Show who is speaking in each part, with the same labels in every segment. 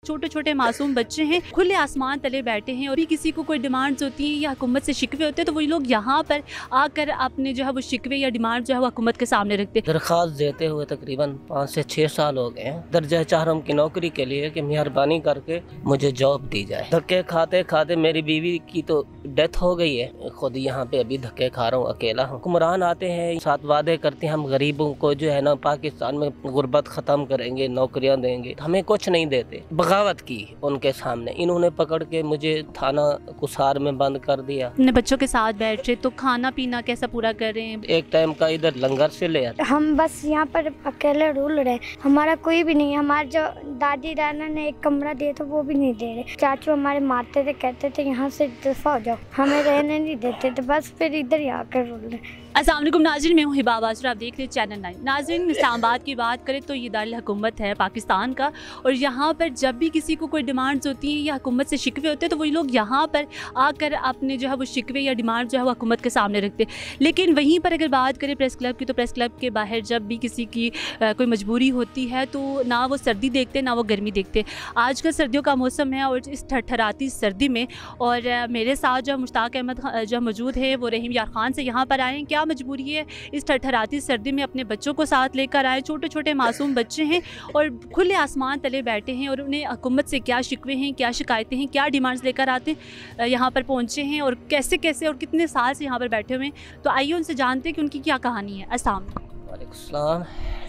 Speaker 1: छोटे छोटे मासूम बच्चे हैं, खुले आसमान तले बैठे हैं और भी किसी को कोई डिमांड्स होती हैं या हुकूमत से शिकवे होते हैं तो वही लोग यहाँ पर आकर अपने जो है वो शिकवे या डिमांड जो है वो हुकूमत के सामने रखते हैं।
Speaker 2: दरख्वास्त देते हुए तकरीबन 5 से 6 साल हो गए हैं। दर्जा चाहरम की नौकरी के लिए कि मेहरबानी करके मुझे जॉब दी जाए। धक्के खाते खाते मेरी बीवी की तो डेथ हो गई है, खुद यहाँ पे अभी धक्के खा रहा हूँ, अकेला हूँ। हुक्मरान आते हैं, साथ वादे करते हैं हम गरीबों को जो है ना पाकिस्तान में गुर्बत ख़त्म करेंगे, नौकरियाँ देंगे, हमें कुछ नहीं देते। बगावत की उनके सामने, इन्होंने पकड़ के मुझे थाना कुसार में बंद कर दिया।
Speaker 1: अपने बच्चों के साथ बैठ रहे तो खाना पीना कैसा पूरा कर रहे हैं?
Speaker 2: एक टाइम का इधर लंगर से ले आते।
Speaker 3: हम बस यहाँ पर अकेले रूल रहे, हमारा कोई भी नहीं। हमारे जो दादी दादा ने एक कमरा दिया था वो भी नहीं दे रहे। चाचू हमारे मारते थे, कहते थे यहाँ से दफा हो जाओ, हमें रहने नहीं देते थे। बस फिर इधर ही आकर रूल रहे।
Speaker 1: अस्सलाम वालेकुम नाज़रीन, मैं हूँ हिबा आबाद, आप देख रहे हैं चैनल 9। नाज़रीन, इस्लामाबाद की बात करें तो ये दारुल हुकूमत है पाकिस्तान का और यहाँ पर जब भी किसी को कोई डिमांड्स होती हैं या हुकूमत से शिकवे होते हैं तो वही लोग यहाँ पर आकर अपने जो है वो शिकवे या डिमांड जो है वो हुकूमत के सामने रखते हैं। लेकिन वहीं पर अगर बात करें प्रेस क्लब की तो प्रेस क्लब के बाहर जब भी किसी की कोई मजबूरी होती है तो ना वो सर्दी देखते ना वो गर्मी देखते। आज का सर्दियों का मौसम है और इस ठठराती सर्दी में और मेरे साथ जो मुश्ताक अहमद जो मौजूद है वो रहीम यार खान से यहाँ पर आए हैं। क्या मजबूरी है इस ठठराती सर्दी में अपने बच्चों को साथ लेकर आए? छोटे छोटे मासूम बच्चे हैं और खुले आसमान तले बैठे हैं और उन्हें हुकूमत से क्या शिकवे हैं, क्या शिकायतें हैं, क्या डिमांड्स लेकर आते हैं, यहाँ पर पहुँचे हैं और कैसे कैसे और कितने साल से यहाँ पर बैठे हुए हैं। तो आइए उनसे जानते हैं कि उनकी क्या कहानी है। अस्सलाम
Speaker 2: वालेकुम।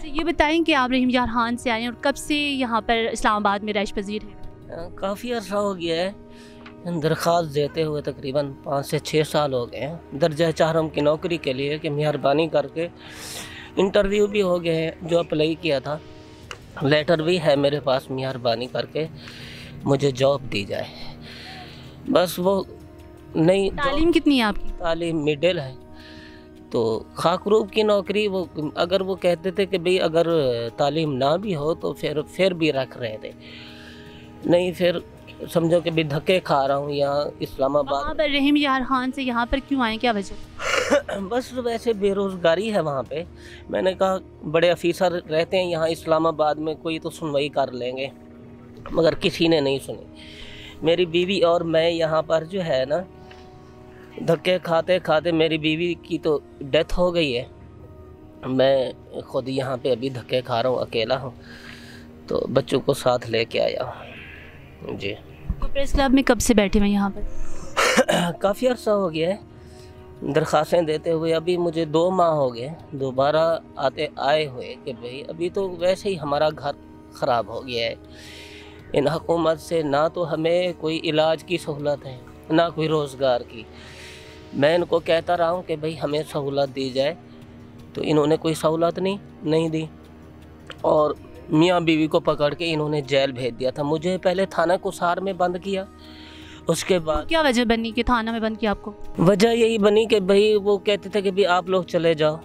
Speaker 1: ये बताएं कि आप रहीम यार खान से आए और कब से यहाँ पर इस्लामाबाद में रहाइश पजीर हैं?
Speaker 2: काफ़ी अर्सा हो गया है, दरख्वास्त देते हुए तकरीबन 5 से 6 साल हो गए हैं। दर्जा चाहरम की नौकरी के लिए कि मेहरबानी करके इंटरव्यू भी हो गए हैं, जो अप्लाई किया था, लेटर भी है मेरे पास, मेहरबानी करके मुझे जॉब दी जाए। बस वो नहीं।
Speaker 1: तालीम कितनी है आपकी?
Speaker 2: तालीम मिडिल है, तो खाकरूब की नौकरी वो अगर वो कहते थे कि भाई अगर तालीम ना भी हो तो फिर भी रख रहे थे, नहीं फिर समझो कि भी धक्के खा रहा हूँ यहाँ इस्लामाबाद।
Speaker 1: आप रहीम यार खान से यहाँ पर क्यों आए, क्या वजह?
Speaker 2: बस वैसे बेरोज़गारी है वहाँ पे। मैंने कहा बड़े अफीसर रहते हैं यहाँ इस्लामाबाद में, कोई तो सुनवाई कर लेंगे, मगर किसी ने नहीं सुनी। मेरी बीवी और मैं यहाँ पर जो है ना धक्के खाते खाते मेरी बीवी की तो डेथ हो गई है। मैं खुद यहाँ पे अभी धक्के खा रहा हूँ, अकेला हूँ, तो बच्चों को साथ लेके आया हूँ जी।
Speaker 1: तो प्रेस क्लब में कब से बैठे हुए यहाँ पर?
Speaker 2: काफ़ी अर्सा हो गया है दरख्वास्तें देते हुए। अभी मुझे 2 माह हो गए दोबारा आए हुए कि भाई अभी तो वैसे ही हमारा घर ख़राब हो गया है। इन हुकूमत से ना तो हमें कोई इलाज की सहूलत है ना कोई रोज़गार की। मैं इनको कहता रहा हूँ कि भाई हमें सहूलत दी जाए, तो इन्होंने कोई सहूलत नहीं दी और मियाँ बीवी को पकड़ के इन्होंने जेल भेज दिया था। मुझे पहले थाना कुसार में बंद किया, उसके बाद
Speaker 1: क्या वजह बनी कि थाना में बंद किया आपको?
Speaker 2: वजह यही बनी कि भाई वो कहते थे कि भाई आप लोग चले जाओ।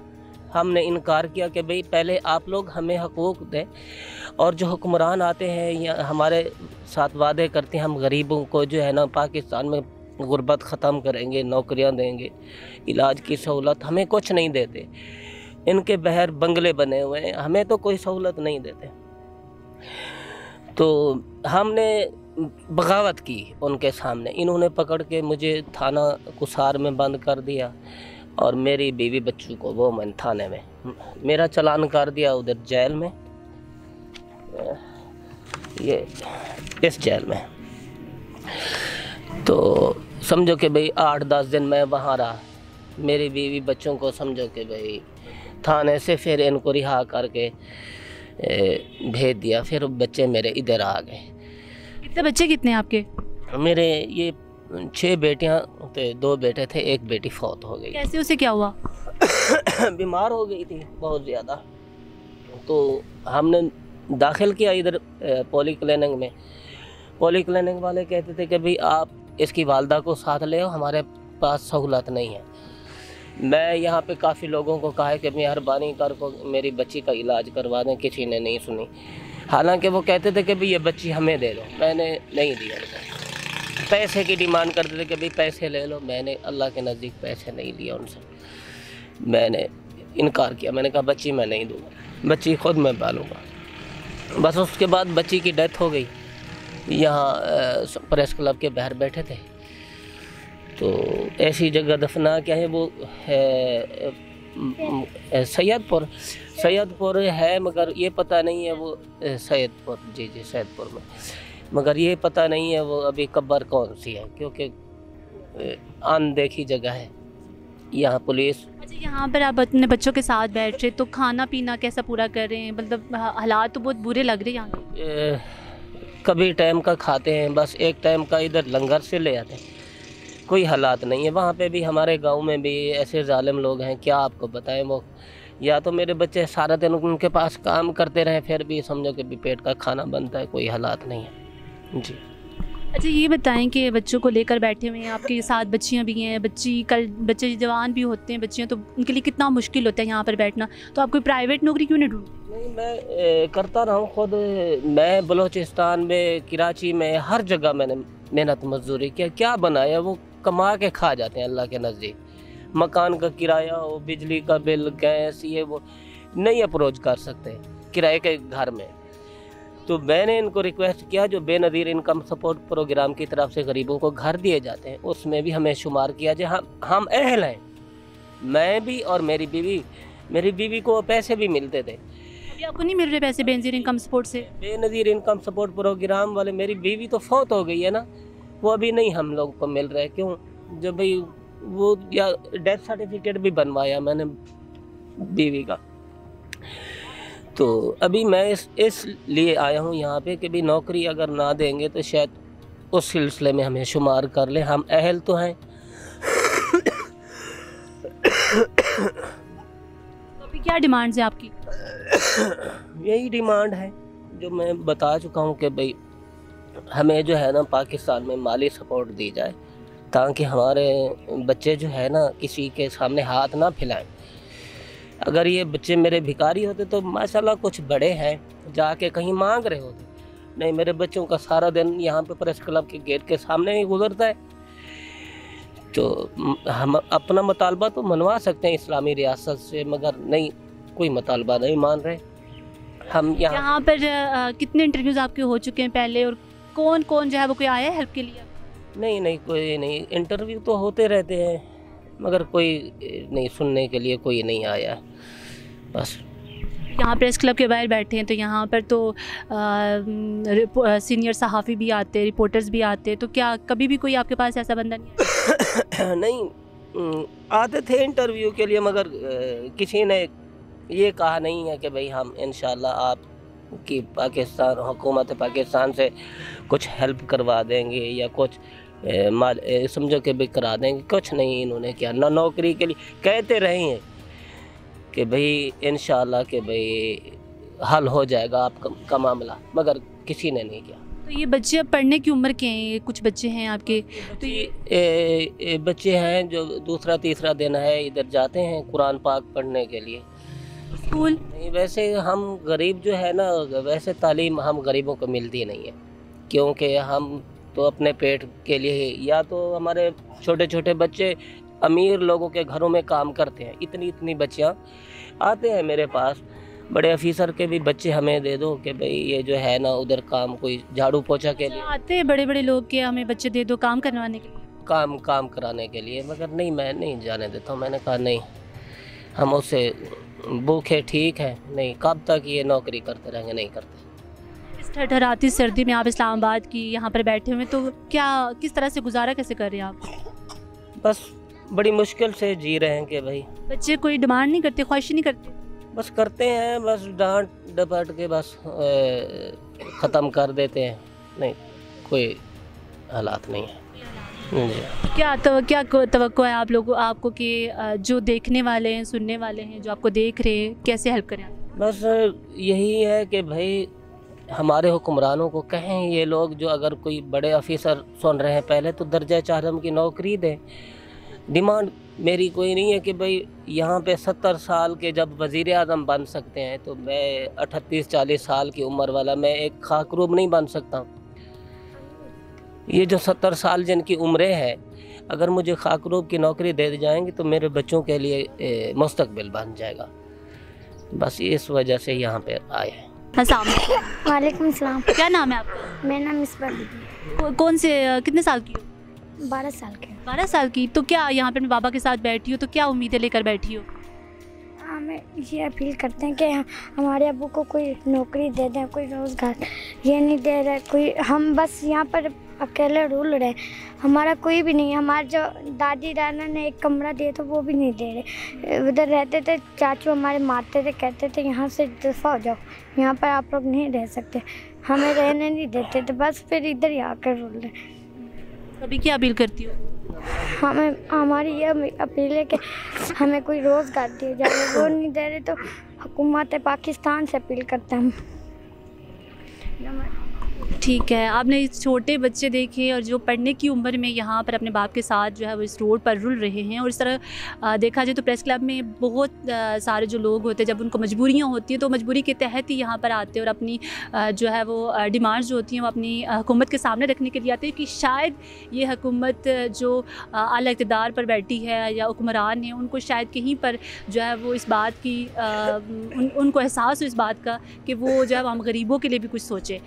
Speaker 2: हमने इनकार किया कि भाई पहले आप लोग हमें हकूक़ दें, और जो हुक्मरान आते हैं या हमारे साथ वादे करते हैं हम गरीबों को जो है ना पाकिस्तान में गुर्बत ख़त्म करेंगे, नौकरियां देंगे, इलाज की सहूलत, हमें कुछ नहीं देते। इनके बहर बंगले बने हुए हैं, हमें तो कोई सहूलत नहीं देते। तो हमने बगावत की उनके सामने, इन्होंने पकड़ के मुझे थाना कुसार में बंद कर दिया और मेरी बीवी बच्चों को वो मैं थाने में मेरा चालान कर दिया उधर जेल में, ये इस जेल में। तो समझो कि भाई 8-10 दिन मैं वहाँ रहा, मेरी बीवी बच्चों को समझो कि भाई थाने से फिर इनको रिहा करके भेज दिया। फिर बच्चे मेरे इधर आ गए।
Speaker 1: कितने बच्चे कितने आपके?
Speaker 2: मेरे ये 6 बेटियां थे, 2 बेटे थे, 1 बेटी फौत हो गई।
Speaker 1: कैसे, उसे क्या हुआ?
Speaker 2: बीमार हो गई थी बहुत ज़्यादा, तो हमने दाखिल किया इधर पॉली क्लिनिक में। पॉली क्लिनिक वाले कहते थे कि भाई आप इसकी वालदा को साथ ले आओ, हमारे पास सहूलत नहीं है। मैं यहाँ पे काफ़ी लोगों को कहा है कि मेहरबानी कर को मेरी बच्ची का इलाज करवा दें, किसी ने नहीं सुनी। हालांकि वो कहते थे कि भाई ये बच्ची हमें दे दो, मैंने नहीं दिया उनको। पैसे की डिमांड करते थे कि भाई पैसे ले लो, मैंने अल्लाह के नज़दीक पैसे नहीं लिया उनसे, मैंने इनकार किया। मैंने कहा बच्ची मैं नहीं दूँगा, बच्ची खुद मैं पालूँगा। बस उसके बाद बच्ची की डेथ हो गई। यहाँ प्रेस क्लब के बाहर बैठे थे, तो ऐसी जगह दफना क्या है वो है सैयदपुर है, मगर ये पता नहीं है वो सैयदपुर, जी सैयदपुर में, मगर ये पता नहीं है वो अभी कब्र कौन सी है, क्योंकि अनदेखी जगह है यहाँ पुलिस।
Speaker 1: अच्छा, यहाँ पर आप अपने बच्चों के साथ बैठ रहे तो खाना पीना कैसा पूरा कर रहे हैं? मतलब हालात तो बहुत बुरे लग रहे हैं यहाँ के।
Speaker 2: कभी टाइम का खाते हैं, बस एक टाइम का इधर लंगर से ले आते हैं, कोई हालात नहीं है। वहाँ पे भी हमारे गांव में भी ऐसे जालिम लोग हैं, क्या आपको बताएं। वो या तो मेरे बच्चे सारा दिन उनके पास काम करते रहे, फिर भी समझो कि भी पेट का खाना बनता है, कोई हालात नहीं है जी।
Speaker 1: अच्छा, ये बताएं कि बच्चों को लेकर बैठे हुए हैं, आपके साथ बच्चियाँ भी हैं, बच्चे जवान भी होते हैं बच्चियाँ, तो उनके लिए कितना मुश्किल होता है यहाँ पर बैठना। तो आप कोई प्राइवेट नौकरी क्यों नहीं ढूंढते?
Speaker 2: नहीं, मैं करता रहा हूँ खुद। मैं बलूचिस्तान में, कराची में, हर जगह मैंने मेहनत मजदूरी किया। क्या बनाया, वो कमा के खा जाते हैं अल्लाह के नज़दीक। मकान का किराया हो, बिजली का बिल, गैस, ये वो नहीं अप्रोच कर सकते किराए के घर में। तो मैंने इनको रिक्वेस्ट किया, जो बेनज़ीर इनकम सपोर्ट प्रोग्राम की तरफ से गरीबों को घर दिए जाते हैं, उसमें भी हमें शुमार किया जाए। हम अहल हैं, मैं भी और मेरी बीवी को पैसे भी मिलते थे।
Speaker 1: अभी आपको नहीं मिल रहे पैसे बेनज़ीर इनकम सपोर्ट से?
Speaker 2: बेनज़ीर इनकम सपोर्ट प्रोग्राम वाले, मेरी बीवी तो फौत हो गई है ना, वो अभी नहीं हम लोग को मिल रहा है। क्यों? जब भाई वो या डेथ सर्टिफिकेट भी बनवाया मैंने बीवी का। तो अभी मैं इस लिए आया हूँ यहाँ पे कि भी नौकरी अगर ना देंगे तो शायद उस सिलसिले में हमें शुमार कर ले। हम अहल तो हैं।
Speaker 1: तो अभी क्या डिमांड्स है आपकी?
Speaker 2: यही डिमांड है जो मैं बता चुका हूँ कि भाई हमें जो है ना पाकिस्तान में माली सपोर्ट दी जाए, ताकि हमारे बच्चे जो है ना किसी के सामने हाथ ना फैलाएं। अगर ये बच्चे मेरे भिखारी होते तो माशाल्लाह कुछ बड़े हैं, जाके कहीं मांग रहे होते। नहीं, मेरे बच्चों का सारा दिन यहाँ पे प्रेस क्लब के गेट के सामने ही गुजरता है। तो हम अपना मुतालबा तो मनवा सकते हैं इस्लामी रियासत से, मगर नहीं, कोई मुतालबा नहीं मान रहे। हम
Speaker 1: यहाँ पर कितने इंटरव्यूज़ आपके हो चुके हैं पहले, और कौन कौन जो है वो कोई आया है हेल्प के लिए?
Speaker 2: नहीं, कोई नहीं। इंटरव्यू तो होते रहते हैं, मगर कोई नहीं, सुनने के लिए कोई नहीं आया। बस
Speaker 1: यहाँ प्रेस क्लब के बाहर बैठे हैं, तो यहाँ पर तो सीनियर सहाफ़ी भी आते हैं, रिपोर्टर्स भी आते हैं, तो क्या कभी भी कोई आपके पास ऐसा बंदा नहीं है?
Speaker 2: नहीं, आते थे इंटरव्यू के लिए, मगर किसी ने ये कहा नहीं है कि भाई हम इंशाल्लाह आपकी पाकिस्तान हुकूमत पाकिस्तान से कुछ हेल्प करवा देंगे या कुछ समझो कि भी करा देंगे। कुछ नहीं इन्होंने किया। ना नौकरी के लिए कहते रहे हैं कि भाई इंशाल्लाह कि भाई हल हो जाएगा आपका मामला, मगर किसी ने नहीं किया।
Speaker 1: तो ये बच्चे अब पढ़ने की उम्र के हैं? कुछ बच्चे हैं आपके? तो
Speaker 2: ये बच्चे हैं जो दूसरा तीसरा दिन है, इधर जाते हैं कुरान पाक पढ़ने के लिए।
Speaker 1: स्कूल
Speaker 2: नहीं, वैसे हम गरीब जो है ना, वैसे तालीम हम गरीबों को मिलती नहीं है, क्योंकि हम तो अपने पेट के लिए, या तो हमारे छोटे छोटे बच्चे अमीर लोगों के घरों में काम करते हैं। इतनी बच्चियां आते हैं मेरे पास, बड़े ऑफिसर के भी बच्चे हमें दे दो कि भाई ये जो है ना उधर काम, कोई झाड़ू पोछा के लिए
Speaker 1: आते हैं बड़े लोग के, हमें बच्चे दे दो काम करवाने के लिए,
Speaker 2: काम कराने के लिए। मगर नहीं, मैं नहीं जाने देता हूँ। मैंने कहा नहीं, हम उससे भूखे ठीक है, नहीं, कब तक ये नौकरी करते रहेंगे, नहीं करते।
Speaker 1: इस ठठराती सर्दी में आप इस्लामाबाद की यहाँ पर बैठे हुए, तो क्या किस तरह से गुजारा कैसे कर रहे हैं आप? बस
Speaker 2: बड़ी मुश्किल से जी रहे हैं कि भाई।
Speaker 1: बच्चे कोई डिमांड नहीं करते, ख्वाहिश नहीं करते?
Speaker 2: बस करते हैं, बस डांट डपट के बस ख़त्म कर देते हैं। नहीं, कोई हालात नहीं है।
Speaker 1: क्या तवक्को है आप लोगों आपको कि जो देखने वाले हैं, सुनने वाले हैं, जो आपको देख रहे हैं, कैसे हेल्प करें? बस
Speaker 2: यही है कि भाई हमारे हुक्मरानों को कहें, ये लोग जो अगर कोई बड़े ऑफिसर सुन रहे हैं, पहले तो दर्जा चारम की नौकरी दें। डिमांड मेरी कोई नहीं है कि भाई यहाँ पे 70 साल के जब वज़ीर आज़म बन सकते हैं, तो मैं 38-40 साल की उम्र वाला मैं एक खाकरूब नहीं बन सकता। ये जो 70 साल जिनकी उम्रें हैं, अगर मुझे खाकरूब की नौकरी दे दी जाएंगी तो मेरे बच्चों के लिए मुस्तकबिल बन जाएगा। बस इस वजह से यहाँ पे आए हैं।
Speaker 1: अस्सलाम वालेकुम।
Speaker 3: वालेकुम सलाम।
Speaker 1: क्या नाम है आपका?
Speaker 3: मेरा नाम मिसबा बीबी।
Speaker 1: कौन से कितने साल की हो?
Speaker 3: 12 साल के।
Speaker 1: 12 साल की। तो क्या यहाँ पे अपने बाबा के साथ बैठी हो, तो क्या उम्मीदें लेकर बैठी हो?
Speaker 3: हमें ये अपील करते हैं कि हमारे अब्बू को कोई नौकरी दे दें, कोई रोज़गार। ये नहीं दे रहे कोई, हम बस यहाँ पर अकेले रूल रहे, हमारा कोई भी नहीं। हमारे जो दादी दादा ने एक कमरा दिया तो वो भी नहीं दे रहे। उधर रहते थे, चाचू हमारे मारते थे, कहते थे यहाँ से दफ़ा हो जाओ, यहाँ पर आप लोग नहीं रह सकते, हमें रहने नहीं देते। तो बस फिर इधर ही आकर रूल रहे।
Speaker 1: अभी क्या अपील करती हो?
Speaker 3: हमें हमारी ये अपील है कि हमें कोई रोज़गार दिया जाए, वो नहीं दे रहे तो हुकूमत पाकिस्तान से अपील करते हैं हम।
Speaker 1: ठीक है, आपने इस छोटे बच्चे देखे और जो पढ़ने की उम्र में यहाँ पर अपने बाप के साथ जो है वो इस रोड पर रुल रहे हैं। और इस तरह देखा जाए तो प्रेस क्लब में बहुत सारे जो लोग होते हैं, जब उनको मजबूरियाँ होती हैं तो मजबूरी के तहत ही यहाँ पर आते हैं और अपनी जो है वो डिमांड्स जो होती हैं वो अपनी हुकूमत के सामने रखने के लिए आते हैं कि शायद ये हुकूमत जो आला इक़्तिदार पर बैठी है या हुक्मरान है, उनको शायद कहीं पर जो है वो इस बात की उनको एहसास हो इस बात का कि वो जो है हम गरीबों के लिए भी कुछ सोचे।